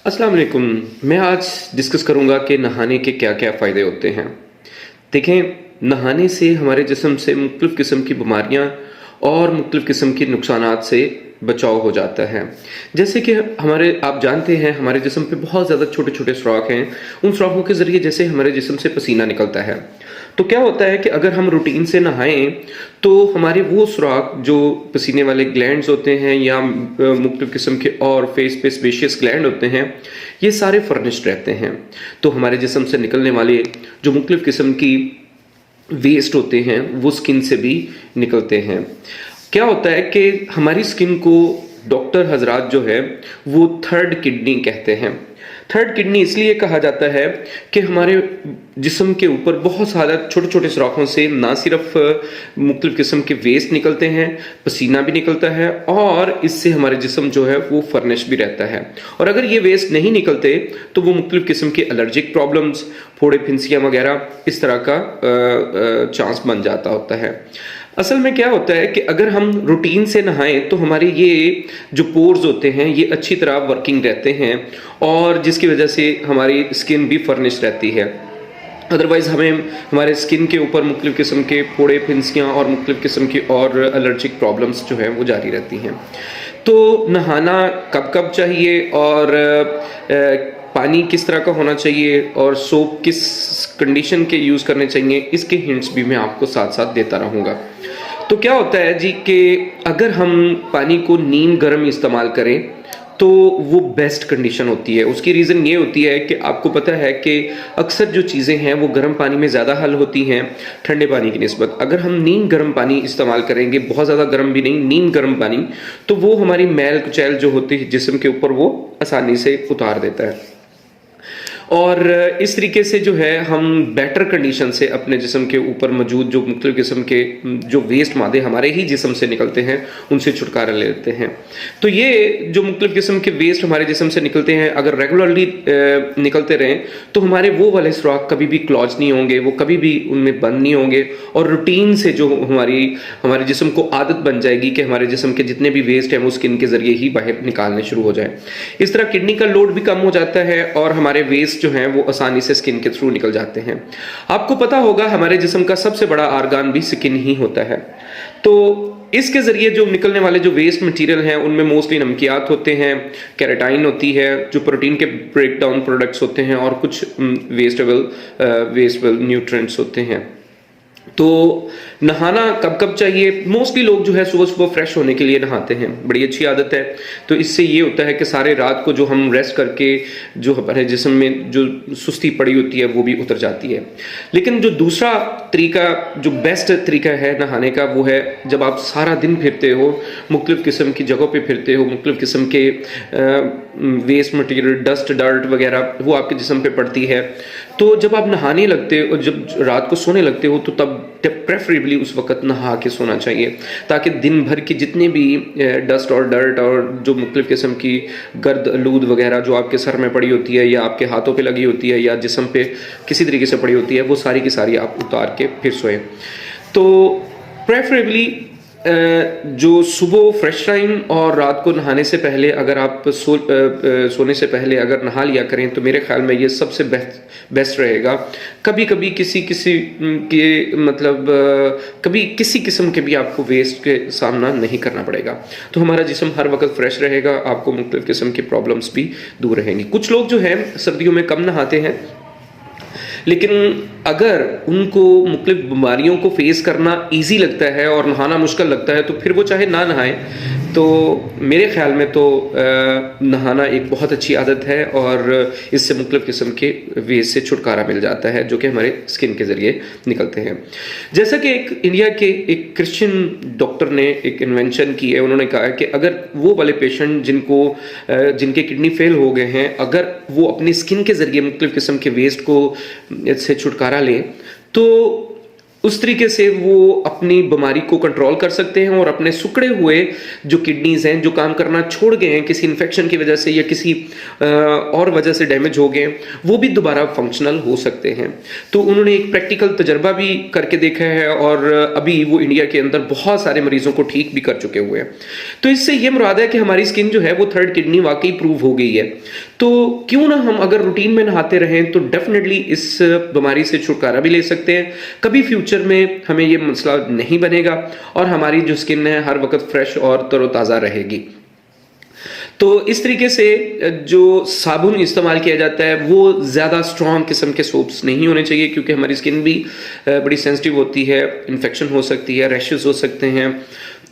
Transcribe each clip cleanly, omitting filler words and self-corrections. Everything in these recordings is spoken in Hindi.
अस्सलाम वालेकुम। मैं आज डिस्कस करूंगा कि नहाने के क्या क्या फ़ायदे होते हैं। देखें, नहाने से हमारे जिस्म से मुख्तलिफ़ किस्म की बीमारियां और मुख्तलिफ़ किस्म के नुकसानात से बचाव हो जाता है। जैसे कि आप जानते हैं, हमारे जिस्म पे बहुत ज़्यादा छोटे छोटे सुराख हैं। उन सुराखों के ज़रिए जैसे हमारे जिस्म से पसीना निकलता है, तो क्या होता है कि अगर हम रूटीन से नहाएं तो हमारे वो सुराख जो पसीने वाले ग्लैंड्स होते हैं या मुख्तलिफ़ किस्म के और फेस पे स्पेशियस ग्लैंड होते हैं, ये सारे फर्निश्ड रहते हैं। तो हमारे जिस्म से निकलने वाले जो मुख्तलिफ़ किस्म की वेस्ट होते हैं वो स्किन से भी निकलते हैं। क्या होता है कि हमारी स्किन को डॉक्टर हजरात जो है वो थर्ड किडनी कहते हैं। थर्ड किडनी इसलिए कहा जाता है कि हमारे जिस्म के ऊपर बहुत सारा छोटे छोटे सुराखों से ना सिर्फ मुख्तलिफ़ किस्म के वेस्ट निकलते हैं, पसीना भी निकलता है और इससे हमारे जिस्म जो है वो फर्निश भी रहता है। और अगर ये वेस्ट नहीं निकलते तो वो मुख्तलिफ़ किस्म के एलर्जिक प्रॉब्लम्स, फोड़े फिंसियाँ वगैरह इस तरह का चांस बन जाता होता है। असल में क्या होता है कि अगर हम रूटीन से नहाएं तो हमारे ये जो पोर्स होते हैं ये अच्छी तरह वर्किंग रहते हैं और जिसकी वजह से हमारी स्किन भी फर्निश रहती है। अदरवाइज़ हमें हमारे स्किन के ऊपर मुख्तलिफ़ किस्म के फोड़े फिंसियाँ और मुख्तलिफ़ किस्म की और एलर्जिक प्रॉब्लम्स जो हैं वो जारी रहती हैं। तो नहाना कब कब चाहिए और पानी किस तरह का होना चाहिए और सोप किस कंडीशन के यूज़ करने चाहिए, इसके हिंट्स भी मैं आपको साथ साथ देता रहूँगा। तो क्या होता है जी कि अगर हम पानी को नीम गर्म इस्तेमाल करें तो वो बेस्ट कंडीशन होती है। उसकी रीज़न ये होती है कि आपको पता है कि अक्सर जो चीज़ें हैं वो गर्म पानी में ज़्यादा हल होती हैं ठंडे पानी की निस्बत। अगर हम नीम गर्म पानी इस्तेमाल करेंगे, बहुत ज़्यादा गर्म भी नहीं, नीम गर्म पानी, तो वो हमारी मैल कुचैल जो होती है जिस्म के ऊपर वो आसानी से उतार देता है और इस तरीके से जो है हम बेटर कंडीशन से अपने जिस्म के ऊपर मौजूद जो मुख्तलिफ़ किस्म के जो वेस्ट मादे हमारे ही जिस्म से निकलते हैं उनसे छुटकारा ले लेते हैं। तो ये जो मुख्तलिफ़ किस्म के वेस्ट हमारे जिस्म से निकलते हैं अगर रेगुलरली निकलते रहें तो हमारे वो वाले सुराख कभी भी क्लॉज नहीं होंगे, वो कभी भी उनमें बंद नहीं होंगे और रूटीन से जो हमारे जिस्म को आदत बन जाएगी कि हमारे जिस्म के जितने भी वेस्ट हैं वो स्किन के ज़रिए ही बाहर निकालने शुरू हो जाए। इस तरह किडनी का लोड भी कम हो जाता है और हमारे वेस्ट जो हैं वो आसानी से स्किन के थ्रू निकल जाते हैं। आपको पता होगा हमारे जिस्म का सबसे बड़ा ऑर्गन भी स्किन ही होता है। तो इसके जरिए जो निकलने वाले जो वेस्ट मटेरियल हैं उनमें मोस्टली नमकियात होते हैं, कैराटाइन होती है, जो प्रोटीन के ब्रेक डाउन प्रोडक्ट्स होते हैं और कुछ वेस्टेबल न्यूट्रिएंट्स होते हैं। तो नहाना कब कब चाहिए? मोस्टली लोग जो है सुबह सुबह फ्रेश होने के लिए नहाते हैं, बड़ी अच्छी आदत है। तो इससे ये होता है कि सारे रात को जो हम रेस्ट करके जो हमारे जिस्म में जो सुस्ती पड़ी होती है वो भी उतर जाती है। लेकिन जो दूसरा तरीका, जो बेस्ट तरीका है नहाने का, वो है जब आप सारा दिन फिरते हो, मुख्तलिफ़ किस्म की जगहों पे फिरते हो, मुख्तलिफ़ किस्म के वेस्ट मटेरियल, डस्ट, डर्ट वगैरह वो आपके जिस्म पे पड़ती है। तो जब आप नहाने लगते हो, जब रात को सोने लगते हो, तो तब प्रेफरेबली उस वक्त नहा के सोना चाहिए ताकि दिन भर की जितनी भी डस्ट और डर्ट और जो मुख्तलिफ़ किस्म की गर्द आलूद वगैरह जो आपके सर में पड़ी होती है या आपके हाथों पे लगी होती है या जिस्म पे किसी तरीके से पड़ी होती है, वो सारी की सारी आप उतार के फिर सोएं। तो प्रेफरेबली जो सुबह फ्रेश टाइम और रात को नहाने से पहले अगर आप सोने से पहले अगर नहा लिया करें तो मेरे ख्याल में ये सबसे बेस्ट रहेगा। कभी कभी किसी किस्म के भी आपको वेस्ट के सामना नहीं करना पड़ेगा, तो हमारा जिस्म हर वक्त फ्रेश रहेगा, आपको मुख्तलिफ़ किस्म की प्रॉब्लम्स भी दूर रहेंगी। कुछ लोग जो हैं सर्दियों में कम नहाते हैं, लेकिन अगर उनको मुख्तलिफ बीमारियों को फेस करना इजी लगता है और नहाना मुश्किल लगता है तो फिर वो चाहे ना नहाएं। तो मेरे ख्याल में तो नहाना एक बहुत अच्छी आदत है और इससे मुख्तलिफ़ किस्म के वेस्ट से छुटकारा मिल जाता है जो कि हमारे स्किन के ज़रिए निकलते हैं। जैसा कि एक इंडिया के एक क्रिश्चियन डॉक्टर ने एक इन्वेंशन की है, उन्होंने कहा है कि अगर वो वाले पेशेंट जिनके किडनी फेल हो गए हैं, अगर वो अपनी स्किन के ज़रिए मुख्तलिफ़ किस्म के वेस्ट को से छुटकारा लें तो उस तरीके से वो अपनी बीमारी को कंट्रोल कर सकते हैं और अपने सिकुड़े हुए जो किडनीज हैं, जो काम करना छोड़ गए हैं किसी इन्फेक्शन की वजह से या किसी और वजह से डैमेज हो गए, वो भी दोबारा फंक्शनल हो सकते हैं। तो उन्होंने एक प्रैक्टिकल तजर्बा भी करके देखा है और अभी वो इंडिया के अंदर बहुत सारे मरीजों को ठीक भी कर चुके हुए हैं। तो इससे ये मुराद है कि हमारी स्किन जो है वो थर्ड किडनी वाकई प्रूव हो गई है। तो क्यों ना हम अगर रूटीन में नहाते रहें तो डेफिनेटली इस बीमारी से छुटकारा भी ले सकते हैं। कभी फ्यूचर में हमें ये मसला नहीं बनेगा और हमारी जो स्किन है हर वक्त फ्रेश और तरोताज़ा रहेगी। तो इस तरीके से जो साबुन इस्तेमाल किया जाता है वो ज़्यादा स्ट्रॉन्ग किस्म के सोप्स नहीं होने चाहिए, क्योंकि हमारी स्किन भी बड़ी सेंसिटिव होती है, इन्फेक्शन हो सकती है, रैशेस हो सकते हैं।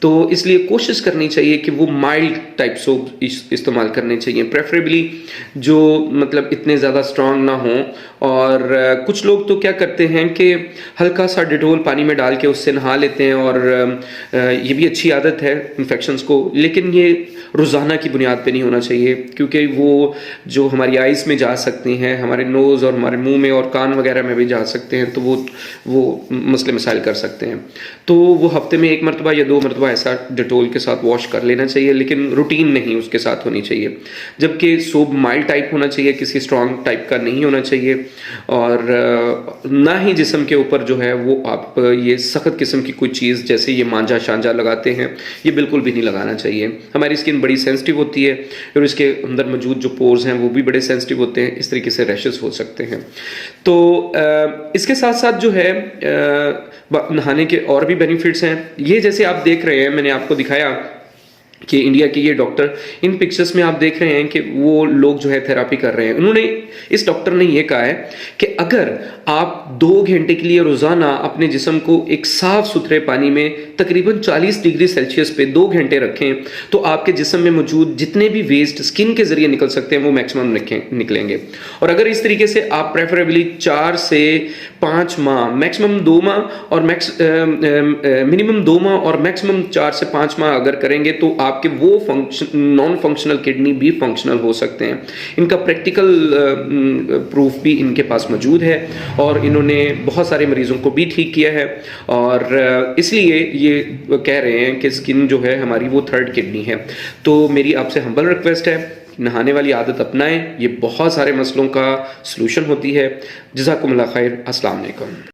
तो इसलिए कोशिश करनी चाहिए कि वो माइल्ड टाइप सोप इस्तेमाल करने चाहिए, प्रेफरेबली जो मतलब इतने ज़्यादा स्ट्रॉन्ग ना हों। और कुछ लोग तो क्या करते हैं कि हल्का सा डिटोल पानी में डाल के उससे नहा लेते हैं और ये भी अच्छी आदत है इन्फेक्शंस को, लेकिन ये रोज़ाना की बुनियाद पे नहीं होना चाहिए, क्योंकि वो जो हमारी आइज़ में जा सकती हैं, हमारे नोज़ और हमारे मुंह में और कान वगैरह में भी जा सकते हैं, तो वो मसले मसाइल कर सकते हैं। तो वो हफ्ते में 1 मरतबा या 2 मरतबा ऐसा डिटोल के साथ वॉश कर लेना चाहिए, लेकिन रूटीन नहीं उसके साथ होनी चाहिए। जबकि सोप माइल्ड टाइप होना चाहिए, किसी स्ट्रॉन्ग टाइप का नहीं होना चाहिए। और ना ही जिस्म के ऊपर जो है वो आप ये सख्त किस्म की कोई चीज़ जैसे ये मांझा शांझा लगाते हैं, ये बिल्कुल भी नहीं लगाना चाहिए। हमारी स्किन बड़ी सेंसिटिव होती है और इसके अंदर मौजूद जो पोर्स हैं वो भी बड़े सेंसिटिव होते हैं, इस तरीके से रैशेस हो सकते हैं। तो इसके साथ साथ जो है नहाने के और भी बेनिफिट्स हैं। ये जैसे आप देख रहे हैं, मैंने आपको दिखाया कि इंडिया के ये डॉक्टर, इन पिक्चर्स में आप देख रहे हैं कि वो लोग जो है थेरापी कर रहे हैं। उन्होंने, इस डॉक्टर ने ये कहा है कि अगर आप 2 घंटे के लिए रोजाना अपने जिस्म को एक साफ सुथरे पानी में तकरीबन 40 डिग्री सेल्सियस पे 2 घंटे रखें, तो आपके जिस्म में मौजूद जितने भी वेस्ट स्किन के जरिए निकल सकते हैं वो मैक्सिमम निकलेंगे। और अगर इस तरीके से आप प्रेफरेबली 4 से 5 माह, मैक्सिमम 2 माह और मिनिमम 2 माह और मैक्सिमम 4 से 5 माह अगर करेंगे तो आपके वो नॉन फंक्शनल किडनी भी फंक्शनल हो सकते हैं। इनका प्रैक्टिकल प्रूफ भी इनके पास मौजूद है और इन्होंने बहुत सारे मरीजों को भी ठीक किया है। और इसलिए ये कह रहे हैं कि स्किन जो है हमारी वो थर्ड किडनी है। तो मेरी आपसे हम्बल रिक्वेस्ट है, नहाने वाली आदत अपनाएं, ये बहुत सारे मसलों का सलूशन होती है। जज़ाकुमुल्लाह खैर। अस्सलाम वालेकुम।